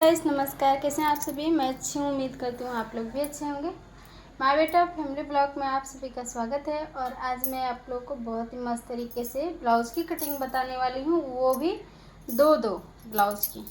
Guys नमस्कार, कैसे हैं आप सभी। मैं अच्छी हूँ, उम्मीद करती हूँ आप लोग भी अच्छे होंगे। माय बेटा फैमिली ब्लॉग में आप सभी का स्वागत है। और आज मैं आप लोग को बहुत ही मस्त तरीके से ब्लाउज़ की कटिंग बताने वाली हूँ, वो भी दो ब्लाउज़ की।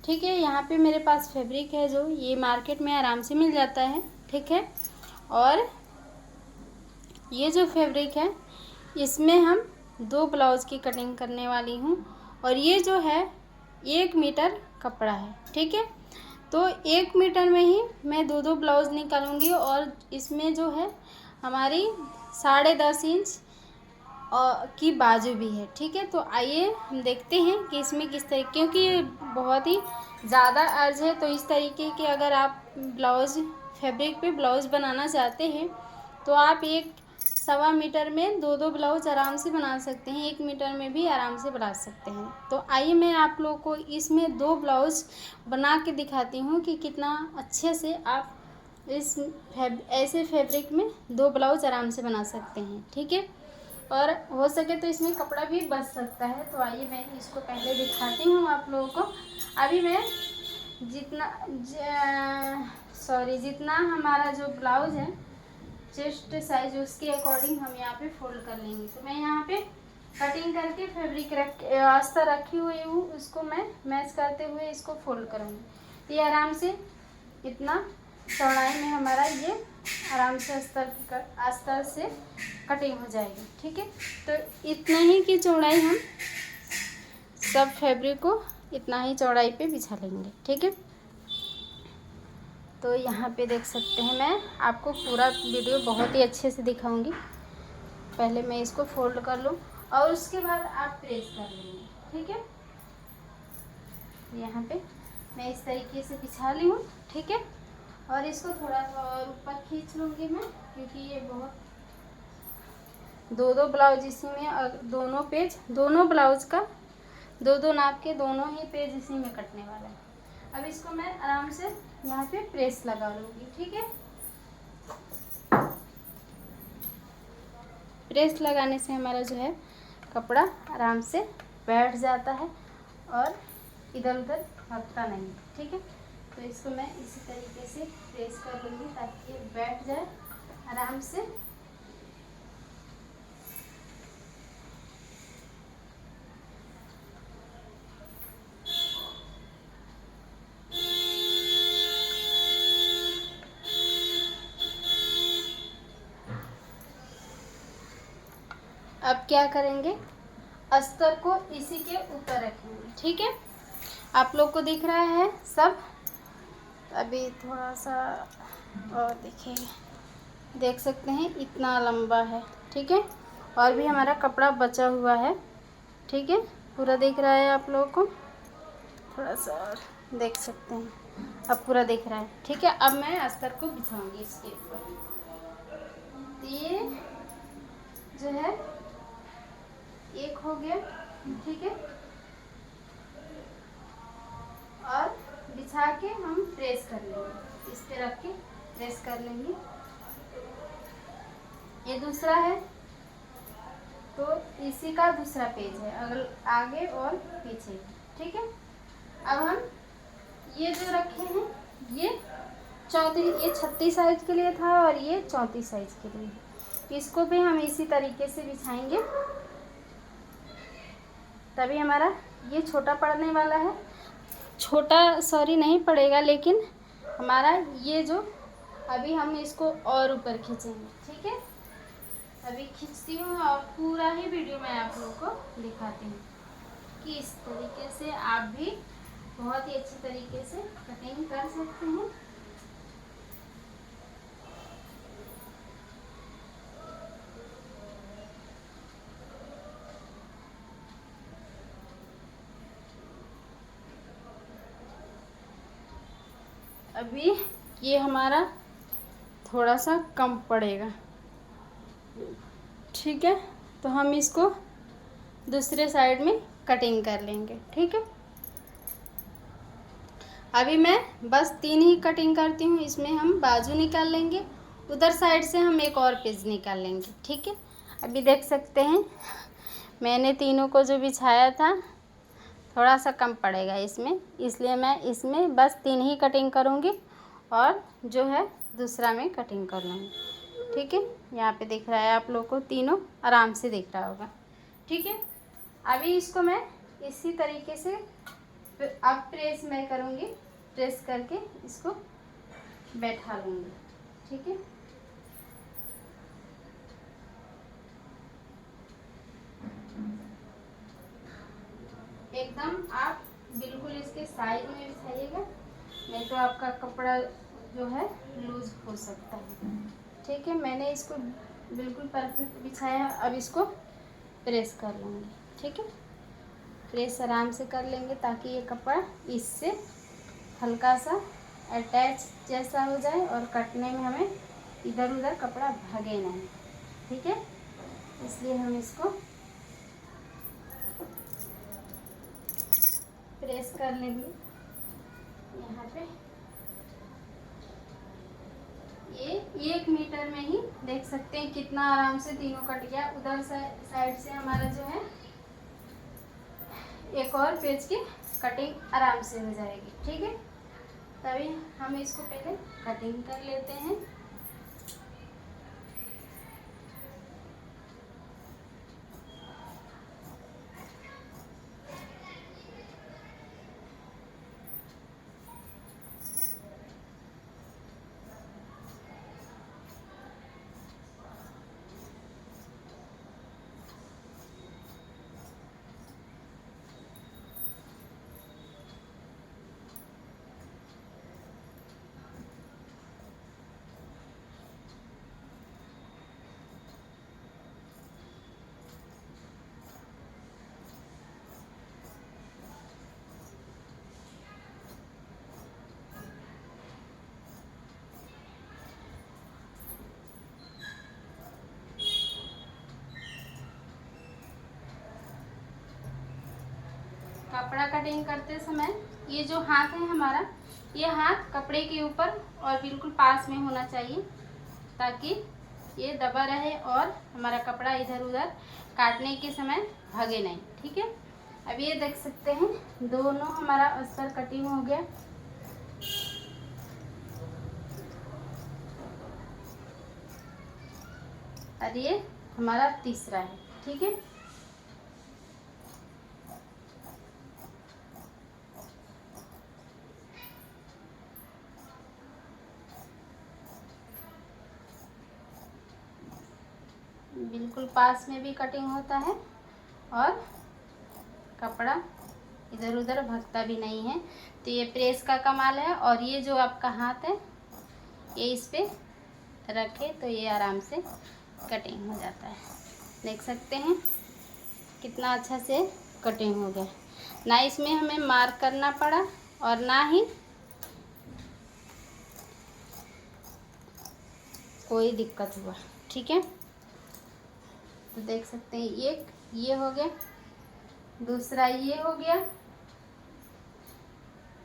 ठीक है, यहाँ पे मेरे पास फैब्रिक है जो ये मार्केट में आराम से मिल जाता है। ठीक है, और ये जो फैब्रिक है इसमें हम दो ब्लाउज़ की कटिंग करने वाली हूँ। और ये जो है 1 मीटर कपड़ा है। ठीक है, तो 1 मीटर में ही मैं दो ब्लाउज़ निकालूंगी। और इसमें जो है हमारी 10.5 इंच की बाजू भी है। ठीक है, तो आइए हम देखते हैं कि इसमें किस तरीके, क्योंकि ये बहुत ही ज़्यादा अर्ज है, तो इस तरीके के अगर आप ब्लाउज़ फैब्रिक पे ब्लाउज़ बनाना चाहते हैं तो आप 1.25 मीटर में दो ब्लाउज आराम से बना सकते हैं, 1 मीटर में भी आराम से बना सकते हैं। तो आइए मैं आप लोगों को इसमें दो ब्लाउज बना के दिखाती हूँ कि कितना अच्छे से आप ऐसे फैब्रिक में दो ब्लाउज आराम से बना सकते हैं। ठीक है, और हो सके तो इसमें कपड़ा भी बच सकता है। तो आइए मैं इसको पहले दिखाती हूँ आप लोगों को। अभी मैं जितना हमारा जो ब्लाउज है चेस्ट साइज उसके अकॉर्डिंग हम यहाँ पे फोल्ड कर लेंगे। तो मैं यहाँ पे कटिंग करके फैब्रिक अस्तर रखी हुई हूँ, उसको मैं मैच करते हुए इसको फोल्ड करूँगी। तो ये आराम से इतना चौड़ाई में हमारा ये आराम से अस्तर से कटिंग हो जाएगी। ठीक है, तो इतने ही की चौड़ाई हम सब फैब्रिक को इतना ही चौड़ाई पे बिछा लेंगे। ठीक है, तो यहाँ पे देख सकते हैं, मैं आपको पूरा वीडियो बहुत ही अच्छे से दिखाऊंगी। पहले मैं इसको फोल्ड कर लूँ और उसके बाद आप प्रेस कर लेंगे। ठीक है, यहाँ पे मैं इस तरीके से बिछा ली हूँ। ठीक है, और इसको थोड़ा सा और ऊपर खींच लूँगी मैं, क्योंकि ये बहुत दो ब्लाउज इसी में दोनों ब्लाउज का दो नाप के दोनों ही पेज इसी में कटने वाला है। अब इसको मैं आराम से यहाँ पे प्रेस लगा लूँगी। ठीक है, प्रेस लगाने से हमारा जो है कपड़ा आराम से बैठ जाता है और इधर उधर हटता नहीं। ठीक है, तो इसको मैं इसी तरीके से प्रेस कर लूँगी ताकि ये बैठ जाए आराम से। अब क्या करेंगे, अस्तर को इसी के ऊपर रखेंगे। ठीक है, आप लोग को दिख रहा है सब। अभी थोड़ा सा और देखिए, देख सकते हैं इतना लंबा है। ठीक है, और भी हमारा कपड़ा बचा हुआ है। ठीक है, पूरा दिख रहा है आप लोगों को, थोड़ा सा और देख सकते हैं, अब पूरा दिख रहा है। ठीक है, अब मैं अस्तर को बिछाऊंगी इसके ऊपर। ये जो है एक हो गया। ठीक है, और बिछा के हम प्रेस कर लेंगे, इस पे रख के प्रेस कर लेंगे। ये दूसरा है, तो इसी का दूसरा पेज है, अगर आगे और पीछे। ठीक है, अब हम ये जो रखे हैं ये 36 साइज के लिए था और ये 34 साइज के लिए। इसको भी हम इसी तरीके से बिछाएंगे, तभी हमारा ये छोटा पड़ने वाला है। नहीं पड़ेगा, लेकिन हमारा ये जो अभी हम इसको और ऊपर खींचेंगे। ठीक है, अभी खींचती हूँ और पूरा ही वीडियो मैं आप लोगों को दिखाती हूँ कि इस तरीके से आप भी बहुत ही अच्छी तरीके से कटिंग कर सकते हैं। अभी ये हमारा थोड़ा सा कम पड़ेगा। ठीक है, तो हम इसको दूसरे साइड में कटिंग कर लेंगे। ठीक है, अभी मैं बस 3 ही कटिंग करती हूँ, इसमें हम बाजू निकाल लेंगे, उधर साइड से हम एक और पेज निकाल लेंगे। ठीक है, अभी देख सकते हैं मैंने तीनों को जो बिछाया था, थोड़ा सा कम पड़ेगा इसमें, इसलिए मैं इसमें बस 3 ही कटिंग करूँगी और जो है दूसरा में कटिंग कर लूँगी। ठीक है, यहाँ पे दिख रहा है आप लोग को, तीनों आराम से दिख रहा होगा। ठीक है, अभी इसको मैं इसी तरीके से अब प्रेस मैं करूँगी, प्रेस करके इसको बैठा लूँगी। ठीक है, एकदम आप बिल्कुल इसके साइड में बिछाइएगा, नहीं तो आपका कपड़ा जो है लूज हो सकता है। ठीक है, मैंने इसको बिल्कुल परफेक्ट बिछाया, अब इसको प्रेस कर लूँगी। ठीक है, प्रेस आराम से कर लेंगे ताकि ये कपड़ा इससे हल्का सा अटैच जैसा हो जाए और कटने में हमें इधर उधर कपड़ा भागे नहीं। ठीक है, इसलिए हम इसको प्रेस कर लेंगे। यहाँ पे ये 1 मीटर में ही देख सकते हैं कितना आराम से तीनों कट गया। उधर साइड से हमारा जो है एक और पेज की कटिंग आराम से हो जाएगी। ठीक है, तभी हम इसको पहले कटिंग कर लेते हैं। कपड़ा कटिंग करते समय ये जो हाथ है हमारा, ये हाथ कपड़े के ऊपर और बिल्कुल पास में होना चाहिए ताकि ये दबा रहे और हमारा कपड़ा इधर उधर काटने के समय भागे नहीं। ठीक है, अब ये देख सकते हैं दोनों हमारा अस्तर कटिंग हो गया। और ये हमारा तीसरा है। ठीक है, बिल्कुल पास में भी कटिंग होता है और कपड़ा इधर उधर भागता भी नहीं है। तो ये प्रेस का कमाल है। और ये जो आपका हाथ है ये इस पे रखे तो ये आराम से कटिंग हो जाता है। देख सकते हैं कितना अच्छा से कटिंग हो गया, ना इसमें हमें मार्क करना पड़ा और ना ही कोई दिक्कत हुआ। ठीक है, तो देख सकते हैं एक ये हो गया, दूसरा ये हो गया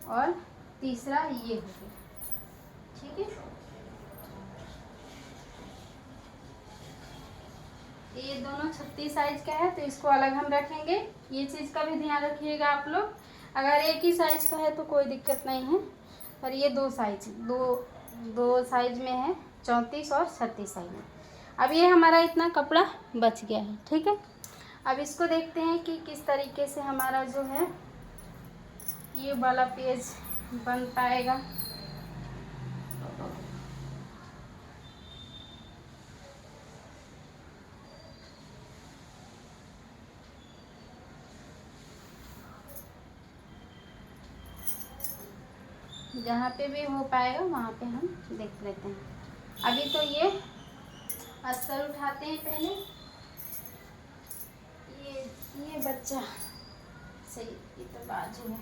और तीसरा ये हो गया। ठीक है, ये दोनों 36 साइज का है तो इसको अलग हम रखेंगे। ये चीज़ का भी ध्यान रखिएगा आप लोग, अगर एक ही साइज का है तो कोई दिक्कत नहीं है। पर ये दो साइज में है, 34 और 36 साइज में। अब ये हमारा इतना कपड़ा बच गया है। ठीक है, अब इसको देखते हैं कि किस तरीके से हमारा जो है ये वाला पेज बन पाएगा। जहाँ पे भी हो पाएगा वहाँ पे हम देख लेते हैं। अभी तो ये अस्तर उठाते हैं पहले। ये बच्चा सही, ये तो बाजू है,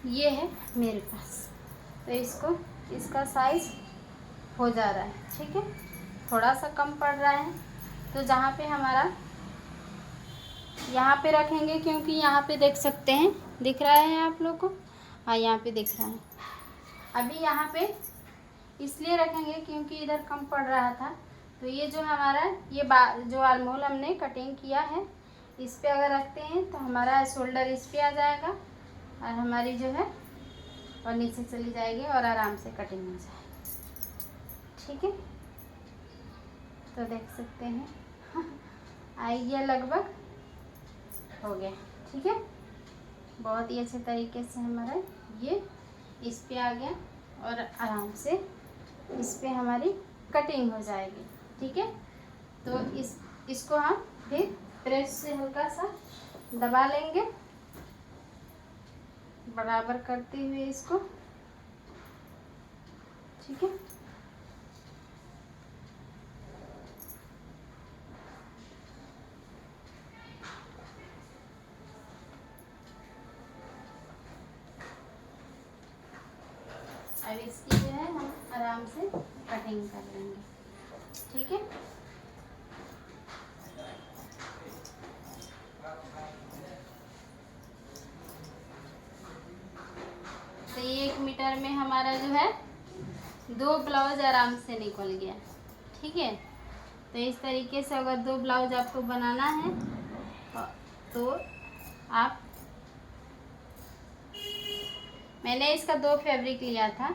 ये है मेरे पास, तो इसका साइज हो जा रहा है। ठीक है, थोड़ा सा कम पड़ रहा है तो जहाँ पे हमारा यहाँ पे रखेंगे, क्योंकि यहाँ पे देख सकते हैं दिख रहा है आप लोग को, हाँ यहाँ पे दिख रहा है। अभी यहाँ पे इसलिए रखेंगे क्योंकि इधर कम पड़ रहा था। तो ये जो हमारा जो आर्महोल हमने कटिंग किया है इस पे अगर रखते हैं तो हमारा शोल्डर इस पे आ जाएगा और हमारी जो है और नीचे चली जाएगी और आराम से कटिंग हो जाएगी। ठीक है, तो देख सकते हैं आई गया, लगभग हो गया। ठीक है, बहुत ही अच्छे तरीके से हमारा ये इस पे आ गया और आराम से इस पे हमारी कटिंग हो जाएगी। ठीक है, तो इसको हम फिर प्रेस से हल्का सा दबा लेंगे, बराबर करते हुए इसको। ठीक है, अब इसकी जो है हम आराम से कटिंग कर लेंगे। ठीक है, तो ये 1 मीटर में हमारा जो है 2 ब्लाउज आराम से निकल गया। ठीक है, तो इस तरीके से अगर 2 ब्लाउज आपको बनाना है तो आप, मैंने इसका 2 फैब्रिक लिया था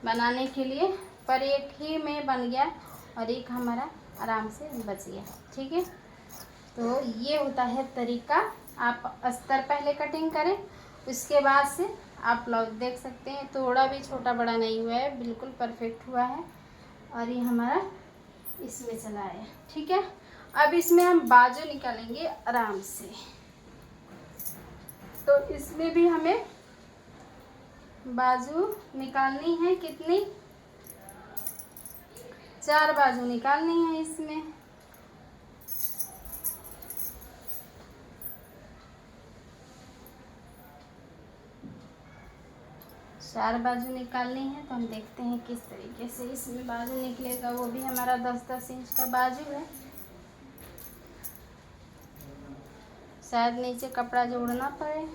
बनाने के लिए, पर एक ही में बन गया और एक हमारा आराम से बच गया। ठीक है, तो ये होता है तरीका। आप अस्तर पहले कटिंग करें, उसके बाद से आप ब्लाउज देख सकते हैं थोड़ा भी छोटा बड़ा नहीं हुआ है, बिल्कुल परफेक्ट हुआ है और ये हमारा इसमें चला है। ठीक है, अब इसमें हम बाजू निकालेंगे आराम से। तो इसमें भी हमें बाजू निकालनी है, कितनी, 4 बाजू निकालनी है इसमें। चार बाजू निकालनी है, तो हम देखते हैं किस तरीके से इसमें बाजू निकलेगा। वो भी हमारा 10-10 इंच का बाजू है, शायद नीचे कपड़ा जोड़ना पड़े।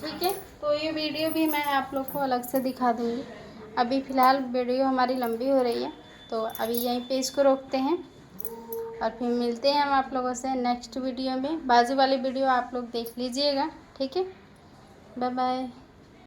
ठीक है, तो ये वीडियो भी मैं आप लोग को अलग से दिखा दूँगी। अभी फ़िलहाल वीडियो हमारी लंबी हो रही है, तो अभी यहीं पे इसको रोकते हैं और फिर मिलते हैं हम आप लोगों से नेक्स्ट वीडियो में। बाजू वाली वीडियो आप लोग देख लीजिएगा। ठीक है, बाय बाय।